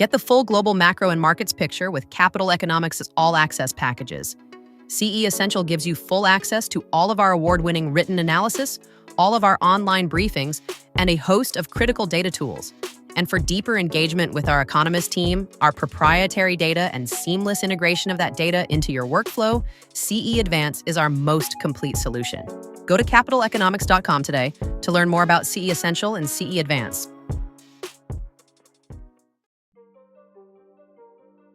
Get the full global macro and markets picture with Capital Economics' all-access packages. CE Essential gives you full access to all of our award-winning written analysis, all of our online briefings, and a host of critical data tools. And for deeper engagement with our economist team, our proprietary data, and seamless integration of that data into your workflow, CE Advance is our most complete solution. Go to capitaleconomics.com today to learn more about CE Essential and CE Advance.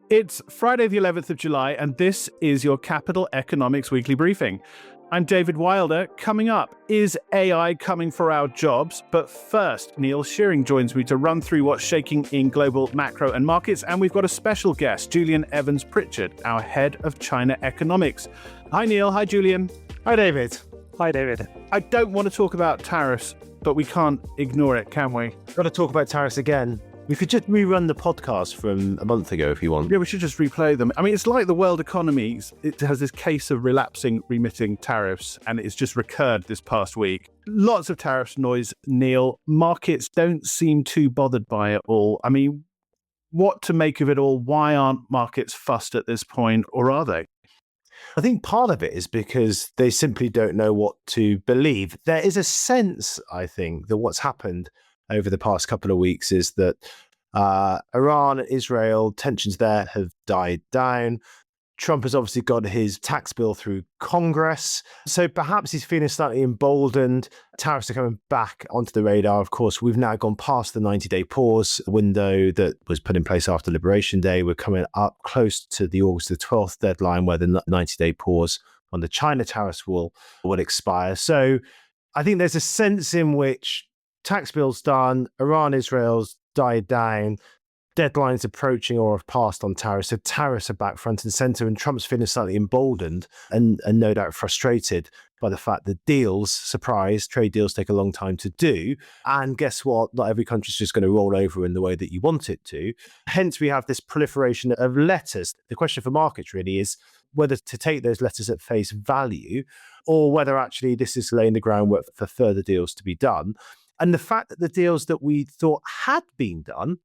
It's Friday the 11th of July, and this is your Capital Economics Weekly Briefing. I'm David Wilder. Coming up, is AI coming for our jobs? But first, Neil Shearing joins me to run through what's shaking in global macro and markets, and we've got a special guest, Julian Evans-Pritchard, our head of China economics. Hi Neil, hi Julian. Hi David. Hi David. I don't want to talk about tariffs, but we can't ignore it, can we? Got to talk about tariffs again. We could just rerun the podcast from a month ago if you want. Yeah, we should just replay them. I mean, it's like the world economy. It has this case of relapsing, remitting tariffs, and it's just recurred this past week. Lots of tariffs noise, Neil. Markets don't seem too bothered by it all. I mean, what to make of it all? Why aren't markets fussed at this point, or are they? I think part of it is because they simply don't know what to believe. There is a sense, I think, that what's happened over the past couple of weeks is that Iran and Israel, tensions there have died down. Trump has obviously got his tax bill through Congress. So perhaps he's feeling slightly emboldened. Tariffs are coming back onto the radar. Of course, we've now gone past the 90-day pause window that was put in place after Liberation Day. We're coming up close to the August the 12th deadline where the 90-day pause on the China tariffs will expire. So I think there's a sense in which tax bill's done, Iran, Israel's died down, deadlines approaching or have passed on tariffs. So tariffs are back front and center, and Trump's feeling slightly emboldened and no doubt frustrated by the fact that deals, surprise, trade deals take a long time to do. And guess what? Not every country's just going to roll over in the way that you want it to. Hence, we have this proliferation of letters. The question for markets really is whether to take those letters at face value or whether actually this is laying the groundwork for further deals to be done. And the fact that the deals that we thought had been done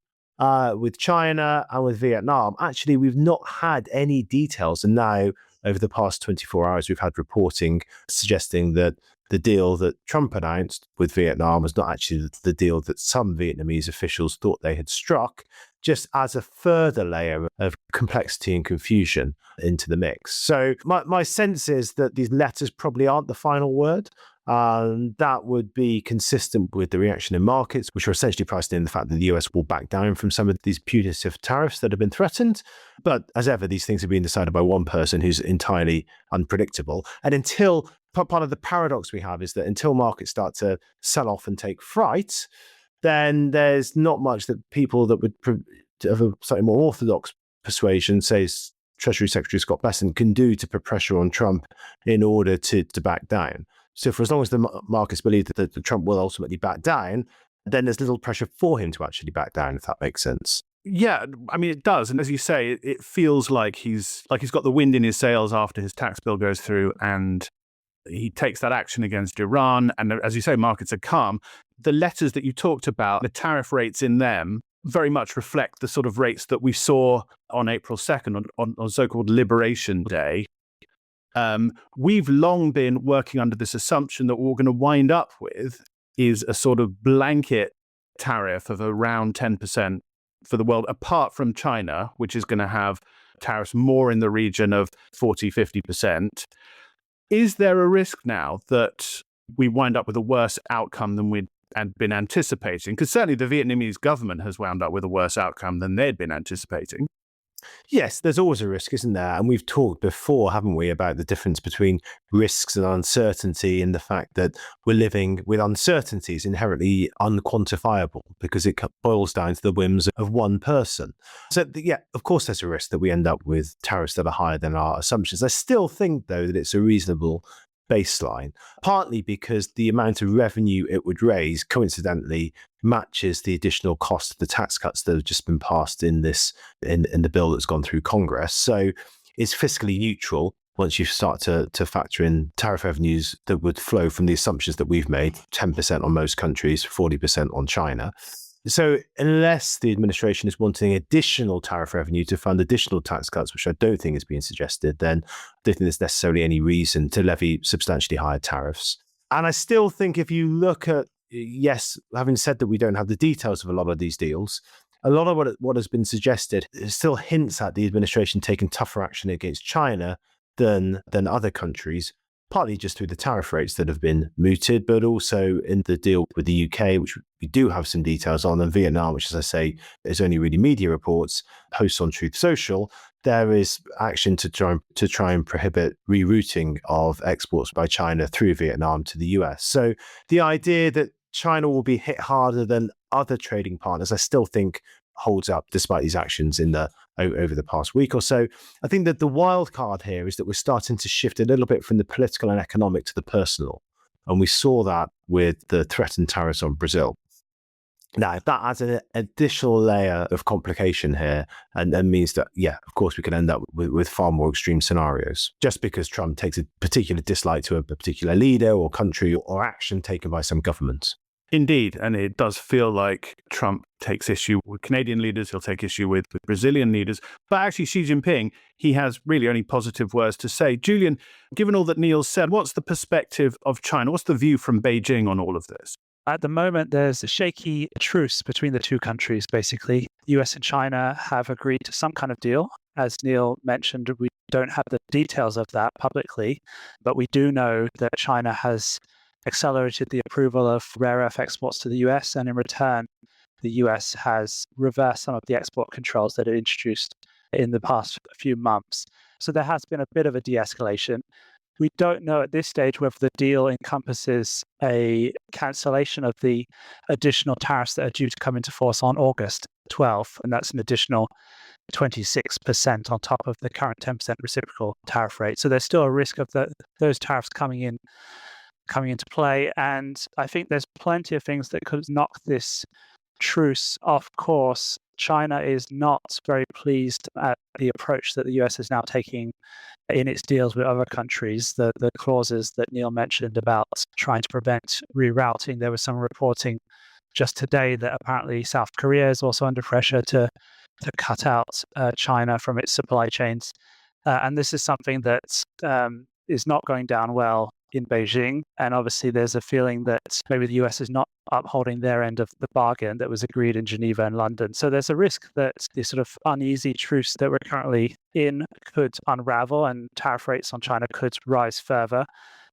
with China and with Vietnam, actually, we've not had any details. And now, over the past 24 hours, we've had reporting suggesting that the deal that Trump announced with Vietnam was not actually the deal that some Vietnamese officials thought they had struck, just as a further layer of complexity and confusion into the mix. So my sense is that these letters probably aren't the final word. That would be consistent with the reaction in markets, which are essentially priced in the fact that the US will back down from some of these punitive tariffs that have been threatened. But as ever, these things are being decided by one person who's entirely unpredictable. And until part of the paradox we have is that until markets start to sell off and take fright, then there's not much that people that would have a slightly more orthodox persuasion, say Treasury Secretary Scott Bessent, can do to put pressure on Trump in order to back down. So for as long as the markets believe that Trump will ultimately back down, then there's little pressure for him to actually back down, if that makes sense. Yeah, I mean, it does. And as you say, it feels like he's got the wind in his sails after his tax bill goes through and he takes that action against Iran. And as you say, markets are calm. The letters that you talked about, the tariff rates in them very much reflect the sort of rates that we saw on April 2nd on so-called Liberation Day. We've long been working under this assumption that what we're going to wind up with is a sort of blanket tariff of around 10% for the world, apart from China, which is going to have tariffs more in the region of 40-50%. Is there a risk now that we wind up with a worse outcome than we'd been anticipating? Because certainly the Vietnamese government has wound up with a worse outcome than they'd been anticipating. Yes, there's always a risk, isn't there? And we've talked before, haven't we, about the difference between risks and uncertainty and the fact that we're living with uncertainties inherently unquantifiable because it boils down to the whims of one person. So, yeah, of course, there's a risk that we end up with tariffs that are higher than our assumptions. I still think, though, that it's a reasonable baseline, partly because the amount of revenue it would raise coincidentally matches the additional cost of the tax cuts that have just been passed in the bill that's gone through Congress. So it's fiscally neutral once you start to factor in tariff revenues that would flow from the assumptions that we've made, 10% on most countries, 40% on China. So unless the administration is wanting additional tariff revenue to fund additional tax cuts, which I don't think is being suggested, then I don't think there's necessarily any reason to levy substantially higher tariffs. And I still think if you look at, yes, having said that we don't have the details of a lot of these deals, a lot of what has been suggested still hints at the administration taking tougher action against China than other countries, partly just through the tariff rates that have been mooted, but also in the deal with the UK, which we do have some details on, and Vietnam, which, as I say, is only really media reports, posts on Truth Social. There is action to try and prohibit rerouting of exports by China through Vietnam to the US. So the idea that China will be hit harder than other trading partners, I still think holds up despite these actions over the past week or so. I think that the wild card here is that we're starting to shift a little bit from the political and economic to the personal. And we saw that with the threatened tariffs on Brazil. Now, if that adds an additional layer of complication here, and then means that, yeah, of course, we can end up with far more extreme scenarios, just because Trump takes a particular dislike to a particular leader or country or action taken by some governments. Indeed, and it does feel like Trump takes issue with Canadian leaders, he'll take issue with Brazilian leaders, but actually Xi Jinping, he has really only positive words to say. Julian, given all that Neil said, what's the perspective of China? What's the view from Beijing on all of this? At the moment, there's a shaky truce between the two countries, basically. The US and China have agreed to some kind of deal. As Neil mentioned, we don't have the details of that publicly, but we do know that China has accelerated the approval of rare earth exports to the US, and in return, the US has reversed some of the export controls that it introduced in the past few months. So there has been a bit of a de-escalation. We don't know at this stage whether the deal encompasses a cancellation of the additional tariffs that are due to come into force on August 12th, and that's an additional 26% on top of the current 10% reciprocal tariff rate. So there's still a risk of those tariffs coming into play. And I think there's plenty of things that could knock this truce off course. China is not very pleased at the approach that the US is now taking in its deals with other countries. The clauses that Neil mentioned about trying to prevent rerouting, there was some reporting just today that apparently South Korea is also under pressure to cut out China from its supply chains. And this is something that is not going down well in Beijing. And obviously there's a feeling that maybe the US is not upholding their end of the bargain that was agreed in Geneva and London. So there's a risk that the sort of uneasy truce that we're currently in could unravel and tariff rates on China could rise further.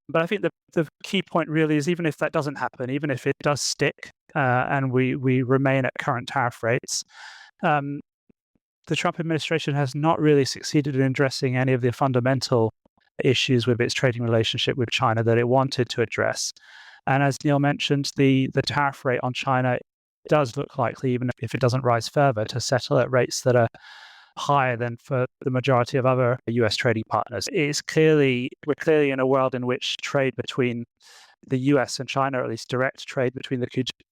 But I think the key point really is, even if that doesn't happen, even if it does stick and we remain at current tariff rates, the Trump administration has not really succeeded in addressing any of the fundamental issues with its trading relationship with China that it wanted to address. And as Neil mentioned, the tariff rate on China does look likely, even if it doesn't rise further, to settle at rates that are higher than for the majority of other US trading partners. We're clearly in a world in which trade between the US and China, or at least direct trade between the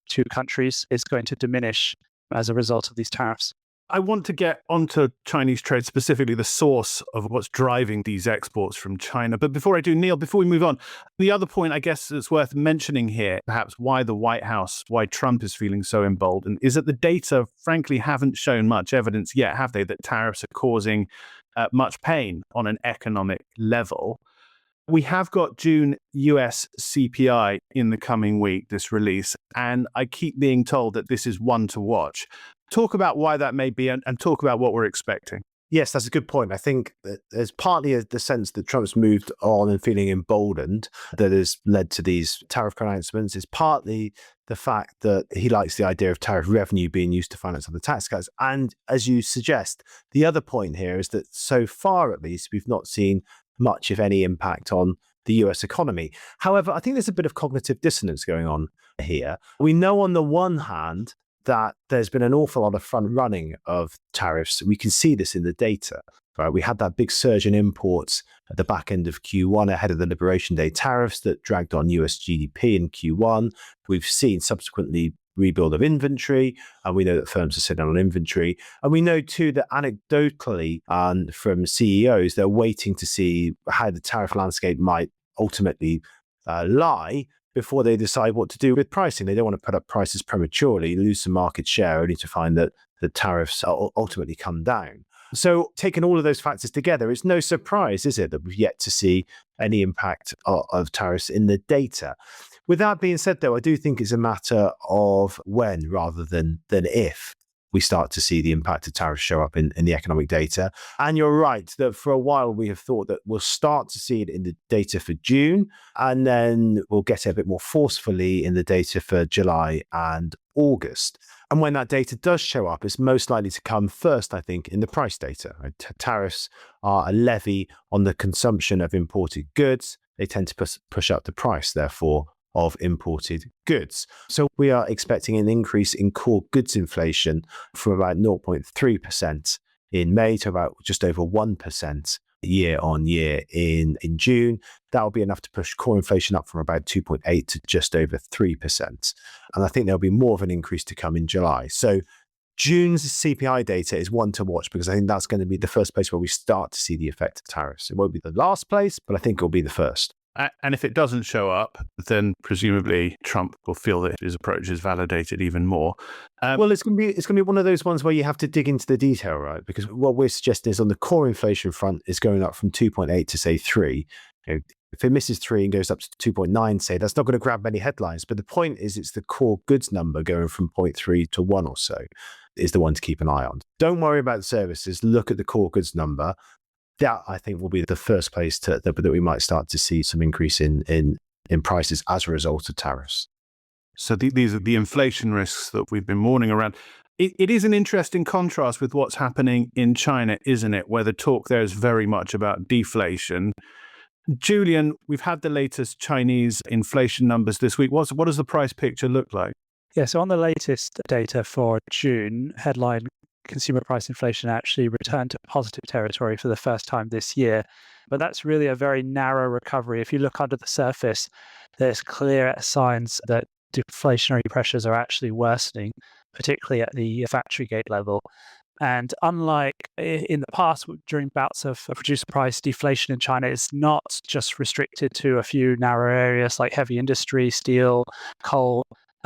two countries, is going to diminish as a result of these tariffs. I want to get onto Chinese trade, specifically the source of what's driving these exports from China. But before I do, Neil, before we move on, the other point I guess that's worth mentioning here, perhaps why the White House, why Trump is feeling so emboldened, is that the data, frankly, haven't shown much evidence yet, have they, that tariffs are causing much pain on an economic level. We have got June US CPI in the coming week, this release, and I keep being told that this is one to watch. Talk about why that may be and talk about what we're expecting. Yes, that's a good point. I think that there's partly the sense that Trump's moved on and feeling emboldened that has led to these tariff pronouncements. It's partly the fact that he likes the idea of tariff revenue being used to finance other tax cuts. And as you suggest, the other point here is that so far, at least, we've not seen much, if any, impact on the US economy. However, I think there's a bit of cognitive dissonance going on here. We know on the one hand that there's been an awful lot of front running of tariffs. We can see this in the data. Right? We had that big surge in imports at the back end of Q1 ahead of the Liberation Day tariffs that dragged on US GDP in Q1. We've seen subsequently rebuild of inventory, and we know that firms are sitting on inventory. And we know too that anecdotally from CEOs, they're waiting to see how the tariff landscape might ultimately lie before they decide what to do with pricing. They don't want to put up prices prematurely, lose some market share, only to find that the tariffs ultimately come down. So taking all of those factors together, it's no surprise, is it, that we've yet to see any impact of tariffs in the data. With that being said, though, I do think it's a matter of when rather than if we start to see the impact of tariffs show up in the economic data. And you're right that for a while we have thought that we'll start to see it in the data for June, and then we'll get it a bit more forcefully in the data for July and August. And when that data does show up, it's most likely to come first, I think, in the price data. Right? Tariffs are a levy on the consumption of imported goods. They tend to push up the price, therefore, of imported goods. So we are expecting an increase in core goods inflation from about 0.3% in May to about just over 1% year on year in June. That will be enough to push core inflation up from about 2.8 to just over 3%. And I think there'll be more of an increase to come in July. So June's CPI data is one to watch because I think that's going to be the first place where we start to see the effect of tariffs. It won't be the last place, but I think it'll be the first. And if it doesn't show up, then presumably Trump will feel that his approach is validated even more. Well, it's going to be one of those ones where you have to dig into the detail, right? Because what we're suggesting is on the core inflation front is going up from 2.8 to say 3. If it misses 3 and goes up to 2.9, say, that's not going to grab many headlines. But the point is it's the core goods number going from 0.3 to 1 or so is the one to keep an eye on. Don't worry about the services. Look at the core goods number. That, I think, will be the first place that we might start to see some increase in prices as a result of tariffs. So these are the inflation risks that we've been warning around. It is an interesting contrast with what's happening in China, isn't it, where the talk there is very much about deflation. Julian, we've had the latest Chinese inflation numbers this week. What does the price picture look like? Yeah, so on the latest data for June, headline consumer price inflation actually returned to positive territory for the first time this year. But that's really a very narrow recovery. If you look under the surface, there's clear signs that deflationary pressures are actually worsening, particularly at the factory gate level. And unlike in the past, during bouts of producer price deflation in China, it's not just restricted to a few narrow areas like heavy industry, steel, coal.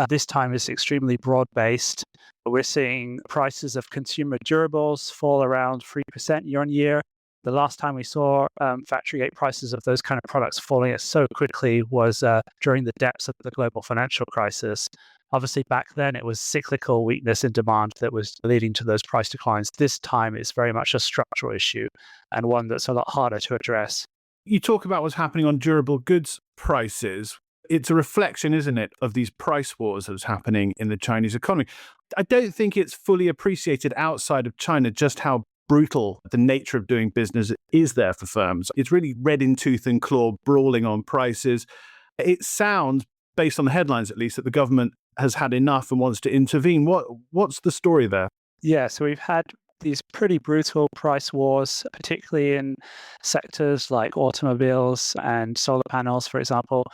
This time is extremely broad-based. We're seeing prices of consumer durables fall around 3% year on year. The last time we saw factory gate prices of those kind of products falling so quickly was during the depths of the global financial crisis. Obviously, back then, it was cyclical weakness in demand that was leading to those price declines. This time, it's very much a structural issue and one that's a lot harder to address. You talk about what's happening on durable goods prices. It's a reflection, isn't it, of these price wars that's happening in the Chinese economy. I don't think it's fully appreciated outside of China just how brutal the nature of doing business is there for firms. It's really red in tooth and claw, brawling on prices. It sounds, based on the headlines at least, that the government has had enough and wants to intervene. What's the story there? Yeah, so we've had these pretty brutal price wars, particularly in sectors like automobiles and solar panels, for example.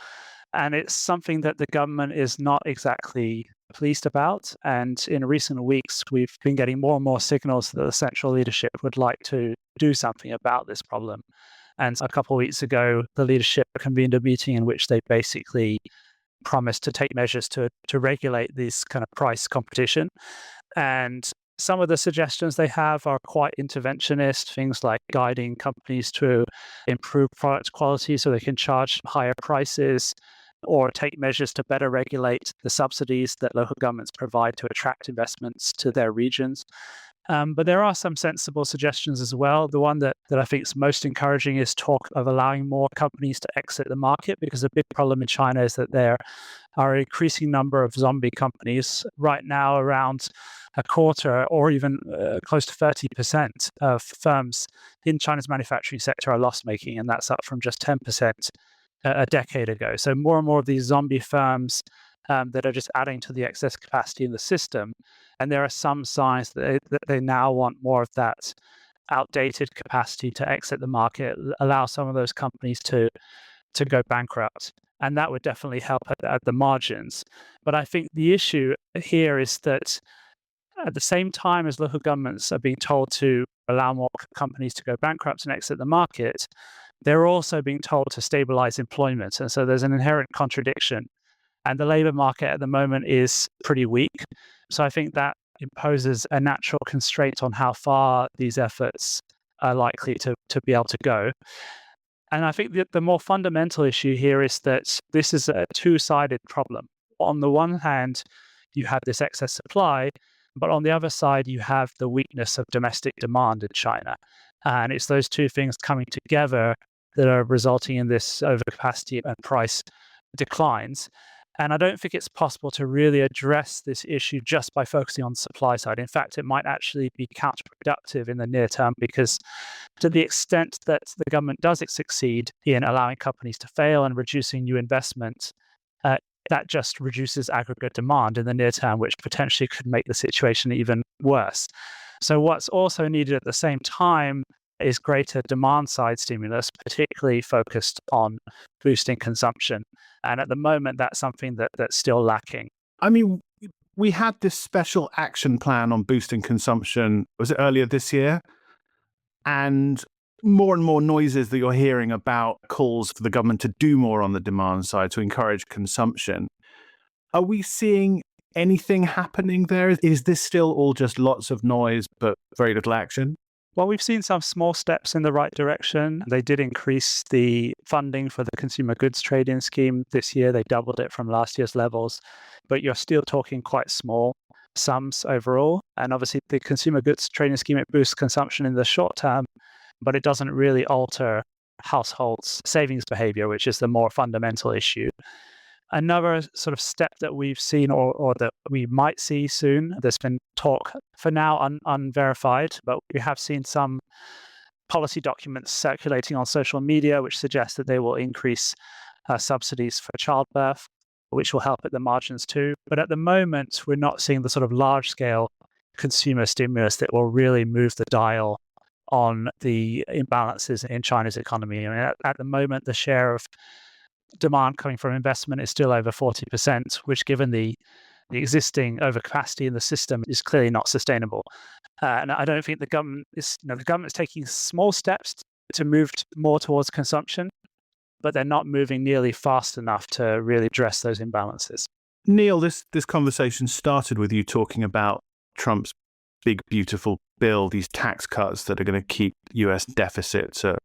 And it's something that the government is not exactly pleased about. And in recent weeks, we've been getting more and more signals that the central leadership would like to do something about this problem. And a couple of weeks ago, the leadership convened a meeting in which they basically promised to take measures to regulate this kind of price competition. And some of the suggestions they have are quite interventionist, things like guiding companies to improve product quality so they can charge higher prices, or take measures to better regulate the subsidies that local governments provide to attract investments to their regions. But there are some sensible suggestions as well. The one that I think is most encouraging is talk of allowing more companies to exit the market, because a big problem in China is that there are an increasing number of zombie companies. Right now, around a quarter or even close to 30% of firms in China's manufacturing sector are loss-making, and that's up from just 10% a decade ago. So more and more of these zombie firms that are just adding to the excess capacity in the system. And there are some signs that they now want more of that outdated capacity to exit the market, allow some of those companies to go bankrupt. And that would definitely help at the margins. But I think the issue here is that at the same time as local governments are being told to allow more companies to go bankrupt and exit the market, they're also being told to stabilize employment. And so there's an inherent contradiction And the labour market at the moment is pretty weak. So I think that imposes a natural constraint on how far these efforts are likely to be able to go. And I think the more fundamental issue here is that this is a two-sided problem. On the one hand, you have this excess supply, but on the other side, you have the weakness of domestic demand in China. And it's those two things coming together that are resulting in this overcapacity and price declines. And I don't think it's possible to really address this issue just by focusing on the supply side. In fact, it might actually be counterproductive in the near term, because to the extent that the government does succeed in allowing companies to fail and reducing new investment, that just reduces aggregate demand in the near term, which potentially could make the situation even worse. So what's also needed at the same time is greater demand side stimulus, particularly focused on boosting consumption. And at the moment, that's something that's still lacking. I mean, we had this special action plan on boosting consumption, was it earlier this year? And more noises that you're hearing about calls for the government to do more on the demand side to encourage consumption. Are we seeing anything happening there? Is this still all just lots of noise, but very little action? Well, we've seen some small steps in the right direction. They did increase the funding for the consumer goods trading scheme this year. They doubled it from last year's levels, but you're still talking quite small sums overall. And obviously the consumer goods trading scheme, it boosts consumption in the short term, but it doesn't really alter households' savings behavior, which is the more fundamental issue. Another sort of step that we've seen or that we might see soon, there's been talk for now unverified, but we have seen some policy documents circulating on social media which suggest that they will increase subsidies for childbirth, which will help at the margins too. But at the moment, we're not seeing the sort of large-scale consumer stimulus that will really move the dial on the imbalances in China's economy. I mean, at the moment, the share of demand coming from investment is still over 40%, which, given the existing overcapacity in the system, is clearly not sustainable. And I don't think the government is taking small steps to move more towards consumption, but they're not moving nearly fast enough to really address those imbalances. Neil, this conversation started with you talking about Trump's big, beautiful bill, these tax cuts that are going to keep US deficits at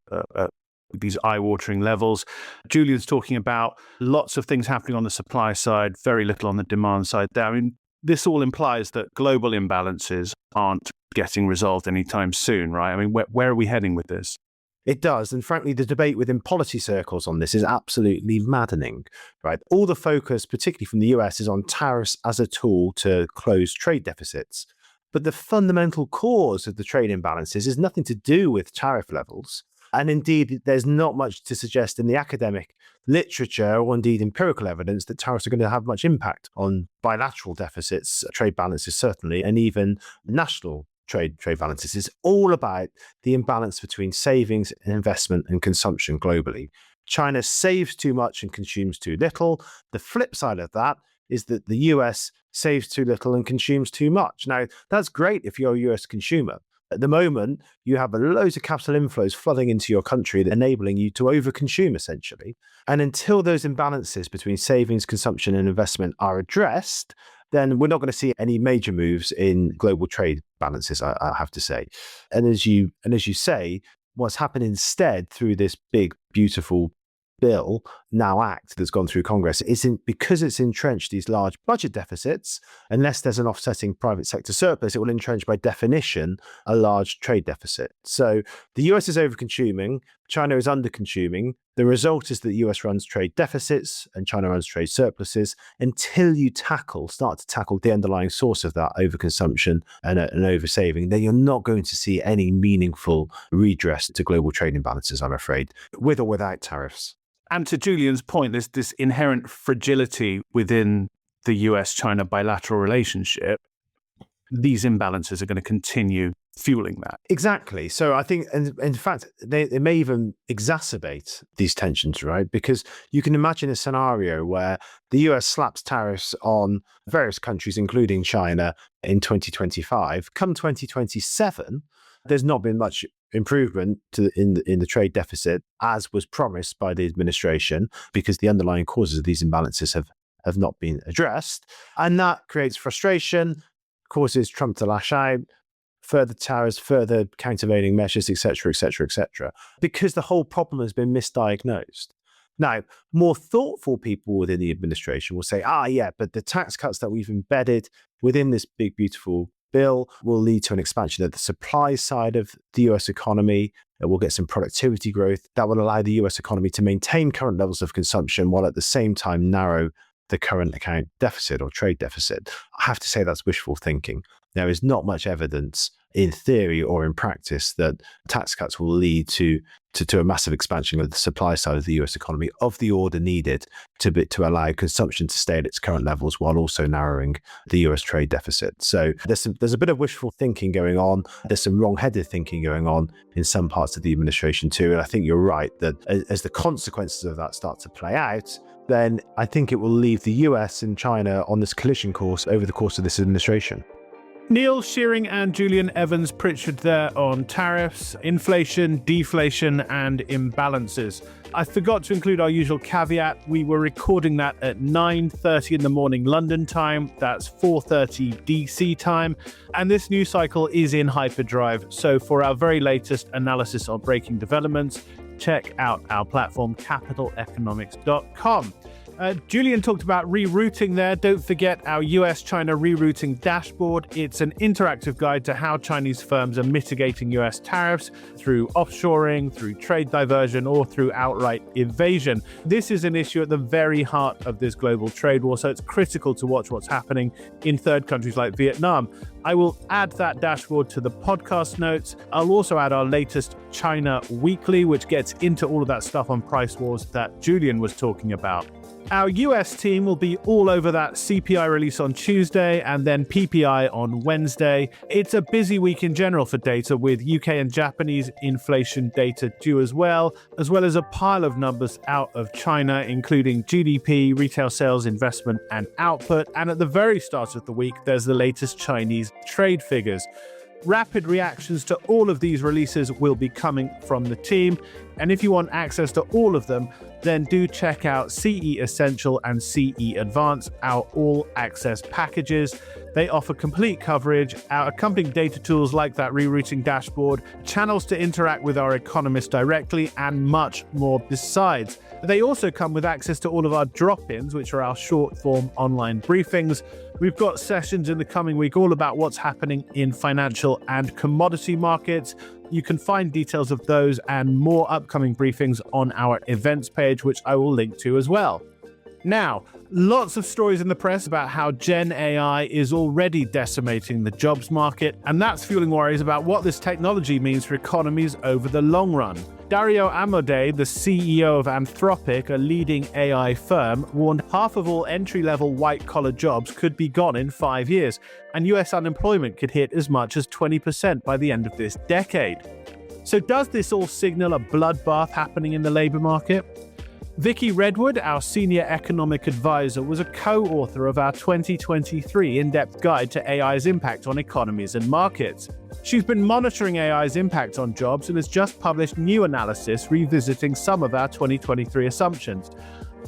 these eye-watering levels. Julian's talking about lots of things happening on the supply side, very little on the demand side there. I mean, this all implies that global imbalances aren't getting resolved anytime soon, right? I mean, where are we heading with this? It does. And frankly, the debate within policy circles on this is absolutely maddening, right? All the focus, particularly from the US, is on tariffs as a tool to close trade deficits. But the fundamental cause of the trade imbalances is nothing to do with tariff levels. And indeed, there's not much to suggest in the academic literature or indeed empirical evidence that tariffs are going to have much impact on bilateral deficits, trade balances certainly, and even national trade balances. It's all about the imbalance between savings and investment and consumption globally. China saves too much and consumes too little. The flip side of that is that the US saves too little and consumes too much. Now, that's great if you're a US consumer. At the moment, you have loads of capital inflows flooding into your country, enabling you to overconsume, essentially. And until those imbalances between savings, consumption, and investment are addressed, then we're not going to see any major moves in global trade balances, I have to say. And as you say, what's happened instead through this big, beautiful bill, Now Act, that's gone through Congress, because it's entrenched these large budget deficits, unless there's an offsetting private sector surplus, it will entrench by definition a large trade deficit. So the US is overconsuming, China is underconsuming. The result is that the US runs trade deficits and China runs trade surpluses until you start to tackle the underlying source of that overconsumption and oversaving. Then you're not going to see any meaningful redress to global trade imbalances, I'm afraid, with or without tariffs. And to Julian's point, there's this inherent fragility within the US-China bilateral relationship. These imbalances are going to continue fueling that. Exactly. So I think, and in fact, they may even exacerbate these tensions, right? Because you can imagine a scenario where the US slaps tariffs on various countries, including China, in 2025. Come 2027, there's not been much improvement in the trade deficit, as was promised by the administration, because the underlying causes of these imbalances have not been addressed. And that creates frustration, causes Trump to lash out, further tariffs, further countervailing measures, etc., etc., etc., because the whole problem has been misdiagnosed. Now, more thoughtful people within the administration will say, yeah, but the tax cuts that we've embedded within this big, beautiful bill will lead to an expansion of the supply side of the US economy. We'll get some productivity growth that will allow the US economy to maintain current levels of consumption while at the same time narrow the current account deficit or trade deficit. I have to say that's wishful thinking. There is not much evidence in theory or in practice that tax cuts will lead to a massive expansion of the supply side of the US economy of the order needed to allow consumption to stay at its current levels while also narrowing the US trade deficit. So there's a bit of wishful thinking going on. There's some wrong-headed thinking going on in some parts of the administration too. And I think you're right that as the consequences of that start to play out, then I think it will leave the US and China on this collision course over the course of this administration. Neil Shearing and Julian Evans-Pritchard there on tariffs, inflation, deflation, and imbalances. I forgot to include our usual caveat. We were recording that at 9:30 in the morning London time. That's 4:30 DC time. And this news cycle is in hyperdrive. So for our very latest analysis on breaking developments, check out our platform, capitaleconomics.com. Julian talked about rerouting there. Don't forget our US-China rerouting dashboard. It's an interactive guide to how Chinese firms are mitigating US tariffs through offshoring, through trade diversion, or through outright evasion. This is an issue at the very heart of this global trade war, so it's critical to watch what's happening in third countries like Vietnam. I will add that dashboard to the podcast notes. I'll also add our latest China Weekly, which gets into all of that stuff on price wars that Julian was talking about. Our US team will be all over that CPI release on Tuesday and then PPI on Wednesday. It's a busy week in general for data, with UK and Japanese inflation data due as well as a pile of numbers out of China, including GDP, retail sales, investment, and output. And at the very start of the week, there's the latest Chinese trade figures. Rapid reactions to all of these releases will be coming from the team. And if you want access to all of them, then do check out CE Essential and CE Advanced, our all-access packages. They offer complete coverage, our accompanying data tools like that rerouting dashboard, channels to interact with our economists directly, and much more besides. They also come with access to all of our drop-ins, which are our short-form online briefings. We've got sessions in the coming week all about what's happening in financial and commodity markets. You can find details of those and more upcoming briefings on our events page, which I will link to as well. Now, lots of stories in the press about how Gen AI is already decimating the jobs market, and that's fueling worries about what this technology means for economies over the long run. Dario Amodei, the CEO of Anthropic, a leading AI firm, warned half of all entry-level white-collar jobs could be gone in 5 years, and US unemployment could hit as much as 20% by the end of this decade. So does this all signal a bloodbath happening in the labour market? Vicky Redwood, our Senior Economic Adviser, was a co-author of our 2023 in-depth guide to AI's impact on economies and markets. She's been monitoring AI's impact on jobs and has just published new analysis revisiting some of our 2023 assumptions.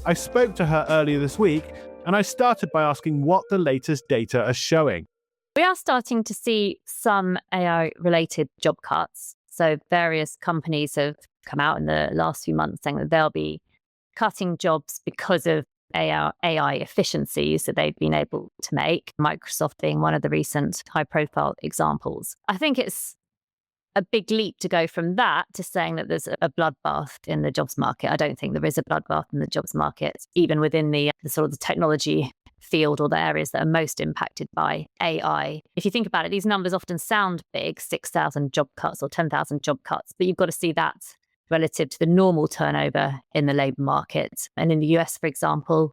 I spoke to her earlier this week, and I started by asking what the latest data are showing. We are starting to see some AI-related job cuts. So various companies have come out in the last few months saying that they'll be cutting jobs because of AI efficiencies that they've been able to make, Microsoft being one of the recent high-profile examples. I think it's a big leap to go from that to saying that there's a bloodbath in the jobs market. I don't think there is a bloodbath in the jobs market, even within the sort of the technology field or the areas that are most impacted by AI. If you think about it, these numbers often sound big, 6,000 job cuts or 10,000 job cuts, but you've got to see that relative to the normal turnover in the labour market. And in the US, for example,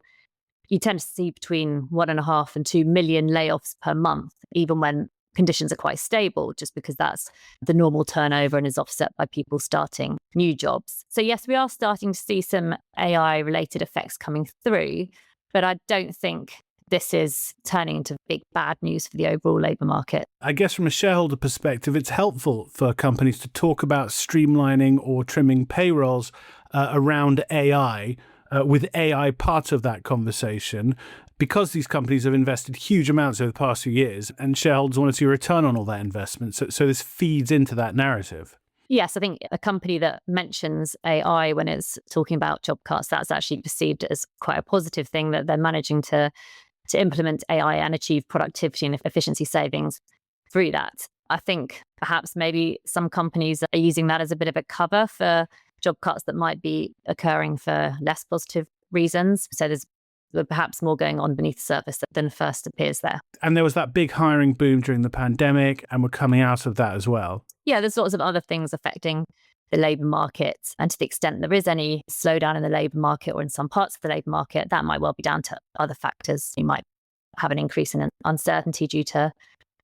you tend to see between 1.5 and 2 million layoffs per month, even when conditions are quite stable, just because that's the normal turnover and is offset by people starting new jobs. So yes, we are starting to see some AI-related effects coming through, but I don't think this is turning into big bad news for the overall labour market. I guess from a shareholder perspective, it's helpful for companies to talk about streamlining or trimming payrolls around AI, with AI part of that conversation, because these companies have invested huge amounts over the past few years and shareholders want to see a return on all that investment. So this feeds into that narrative. Yes, I think a company that mentions AI when it's talking about job cuts, that's actually perceived as quite a positive thing, that they're managing to implement AI and achieve productivity and efficiency savings through that. I think perhaps maybe some companies are using that as a bit of a cover for job cuts that might be occurring for less positive reasons. So there's perhaps more going on beneath the surface than first appears there. And there was that big hiring boom during the pandemic, and we're coming out of that as well. Yeah, there's lots of other things affecting the labour market. And to the extent there is any slowdown in the labour market or in some parts of the labour market, that might well be down to other factors. You might have an increase in uncertainty due to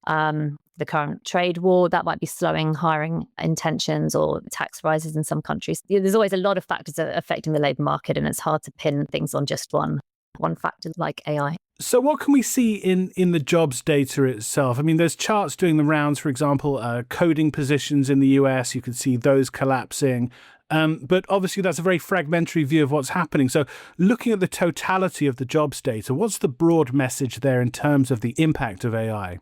the current trade war. That might be slowing hiring intentions or tax rises in some countries. There's always a lot of factors affecting the labour market, and it's hard to pin things on just one factor like AI. So what can we see in the jobs data itself? I mean, there's charts doing the rounds, for example, coding positions in the US. You can see those collapsing. But obviously, that's a very fragmentary view of what's happening. So looking at the totality of the jobs data, what's the broad message there in terms of the impact of AI?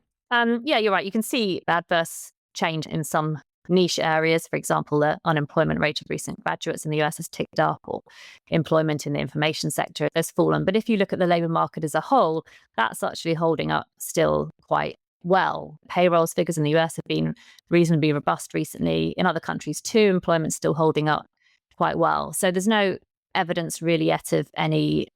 Yeah, you're right. You can see adverse change in some niche areas. For example, the unemployment rate of recent graduates in the US has ticked up, or employment in the information sector has fallen. But if you look at the labour market as a whole, that's actually holding up still quite well. Payrolls figures in the US have been reasonably robust recently. In other countries too, employment's still holding up quite well. So there's no evidence really yet of any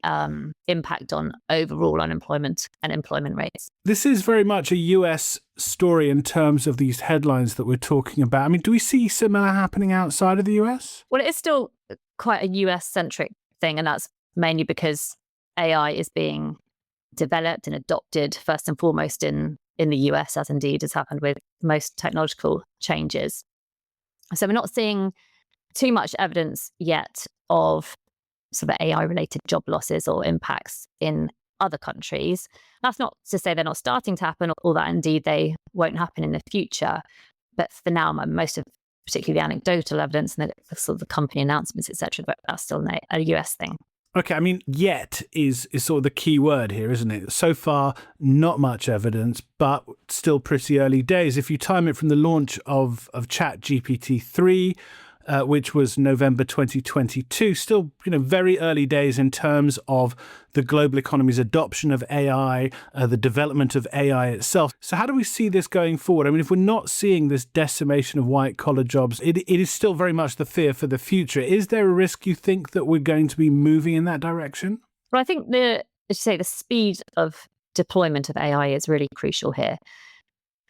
impact on overall unemployment and employment rates. This is very much a US story in terms of these headlines that we're talking about. I mean, do we see similar happening outside of the US? Well, it is still quite a US-centric thing, and that's mainly because AI is being developed and adopted first and foremost in the US, as indeed has happened with most technological changes. So we're not seeing too much evidence yet of sort of AI-related job losses or impacts in other countries. That's not to say they're not starting to happen, or that indeed they won't happen in the future. But for now, most of particularly the anecdotal evidence and the sort of the company announcements, etc., that's still a US thing. Okay, I mean, yet is sort of the key word here, isn't it? So far, not much evidence, but still pretty early days. If you time it from the launch of ChatGPT-3, which was November 2022, still very early days in terms of the global economy's adoption of AI, the development of AI itself. So how do we see this going forward? I mean, if we're not seeing this decimation of white-collar jobs, it is still very much the fear for the future. Is there a risk, you think, that we're going to be moving in that direction? Well, I think the speed of deployment of AI is really crucial here.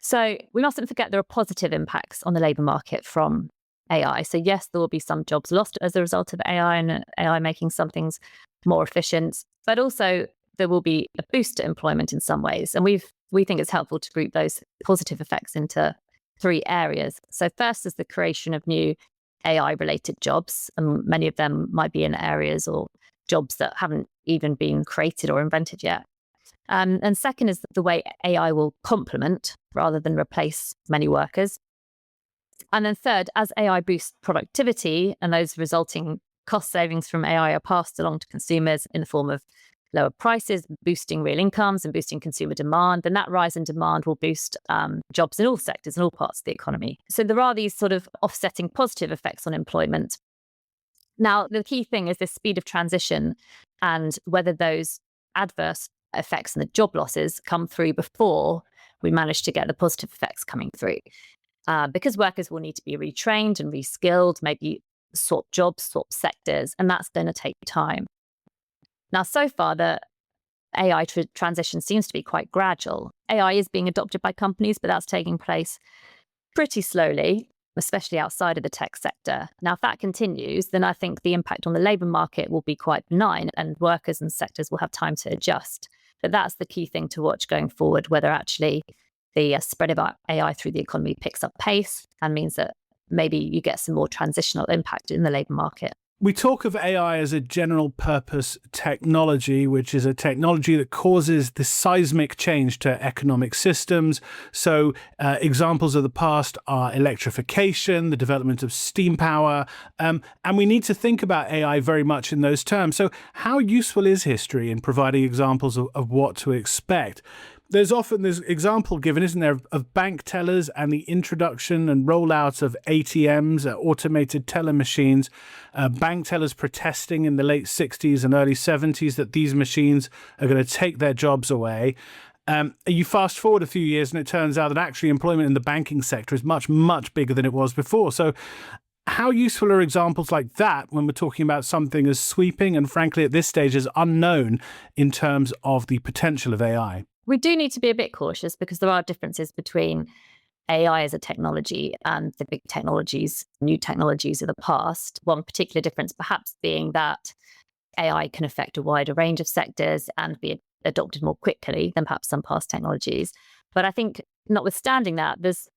So we mustn't forget there are positive impacts on the labour market from AI. So yes, there will be some jobs lost as a result of AI and AI making some things more efficient, but also there will be a boost to employment in some ways. And we think it's helpful to group those positive effects into three areas. So first is the creation of new AI-related jobs, and many of them might be in areas or jobs that haven't even been created or invented yet. And second is the way AI will complement rather than replace many workers. And then third, as AI boosts productivity and those resulting cost savings from AI are passed along to consumers in the form of lower prices, boosting real incomes and boosting consumer demand, then that rise in demand will boost jobs in all sectors and all parts of the economy. So there are these sort of offsetting positive effects on employment. Now, the key thing is the speed of transition and whether those adverse effects and the job losses come through before we manage to get the positive effects coming through. Because workers will need to be retrained and reskilled, maybe swap jobs, swap sectors, and that's going to take time. Now, so far, the AI transition seems to be quite gradual. AI is being adopted by companies, but that's taking place pretty slowly, especially outside of the tech sector. Now, if that continues, then I think the impact on the labour market will be quite benign and workers and sectors will have time to adjust. But that's the key thing to watch going forward, whether actually the spread of AI through the economy picks up pace and means that maybe you get some more transitional impact in the labour market. We talk of AI as a general purpose technology, which is a technology that causes the seismic change to economic systems. So examples of the past are electrification, the development of steam power, and we need to think about AI very much in those terms. So how useful is history in providing examples of what to expect? There's often this example given, isn't there, of bank tellers and the introduction and rollout of ATMs, automated teller machines, bank tellers protesting in the late 60s and early 70s that these machines are going to take their jobs away. You fast forward a few years and it turns out that actually employment in the banking sector is much, much bigger than it was before. So how useful are examples like that when we're talking about something as sweeping and frankly at this stage as unknown in terms of the potential of AI? We do need to be a bit cautious because there are differences between AI as a technology and the big technologies, new technologies of the past. One particular difference perhaps being that AI can affect a wider range of sectors and be adopted more quickly than perhaps some past technologies. But I think notwithstanding that, there's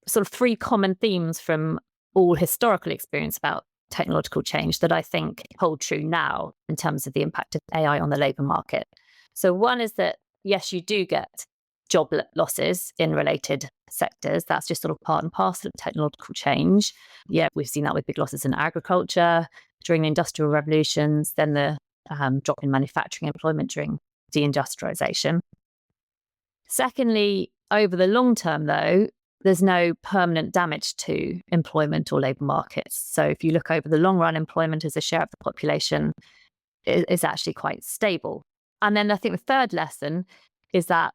sort of three common themes from all historical experience about technological change that I think hold true now in terms of the impact of AI on the labour market. So one is that yes, you do get job losses in related sectors. That's just sort of part and parcel of technological change. Yeah, we've seen that with big losses in agriculture during the industrial revolutions, then the drop in manufacturing employment during deindustrialization. Secondly, over the long term, though, there's no permanent damage to employment or labour markets. So if you look over the long run, employment as a share of the population is actually quite stable. And then I think the third lesson is that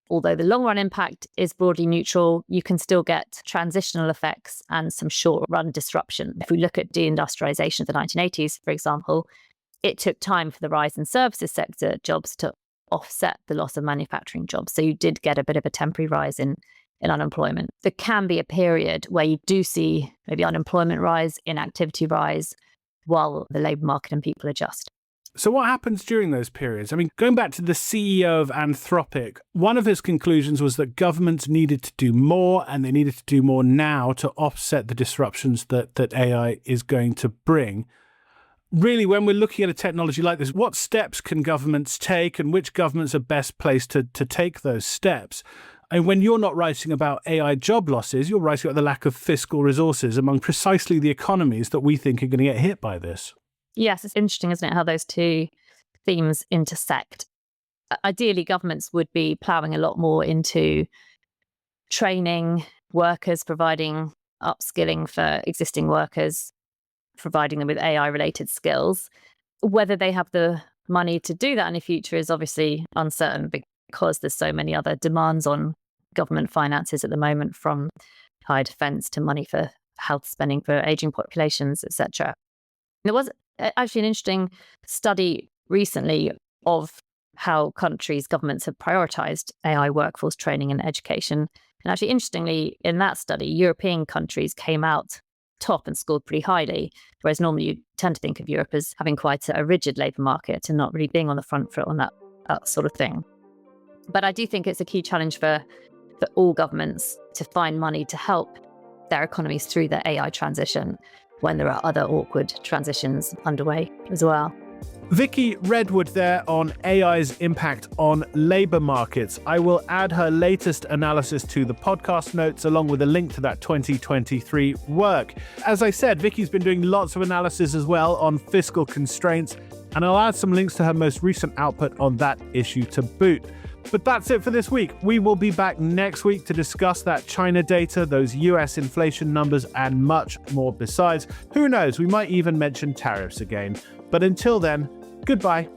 although the long run impact is broadly neutral, you can still get transitional effects and some short run disruption. If we look at deindustrialization of the 1980s, for example, it took time for the rise in services sector jobs to offset the loss of manufacturing jobs. So you did get a bit of a temporary rise in unemployment. There can be a period where you do see maybe unemployment rise, inactivity rise, while the labour market and people adjust. So what happens during those periods? I mean, going back to the CEO of Anthropic, one of his conclusions was that governments needed to do more and they needed to do more now to offset the disruptions that AI is going to bring. Really, when we're looking at a technology like this, what steps can governments take and which governments are best placed to take those steps? And when you're not writing about AI job losses, you're writing about the lack of fiscal resources among precisely the economies that we think are going to get hit by this. Yes, it's interesting, isn't it, how those two themes intersect. Ideally, governments would be ploughing a lot more into training workers, providing upskilling for existing workers, providing them with AI-related skills. Whether they have the money to do that in the future is obviously uncertain because there's so many other demands on government finances at the moment, from high defence to money for health spending for ageing populations, etc. There was actually an interesting study recently of how countries' governments have prioritised AI workforce training and education. And actually, interestingly, in that study, European countries came out top and scored pretty highly, whereas normally you tend to think of Europe as having quite a rigid labour market and not really being on the front foot on that sort of thing. But I do think it's a key challenge for all governments to find money to help their economies through the AI transition when there are other awkward transitions underway as well. Vicky Redwood there on AI's impact on labour markets. I will add her latest analysis to the podcast notes along with a link to that 2023 work. As I said, Vicky's been doing lots of analysis as well on fiscal constraints, and I'll add some links to her most recent output on that issue to boot. But that's it for this week. We will be back next week to discuss that China data, those US inflation numbers, and much more besides. Who knows, we might even mention tariffs again. But until then, goodbye.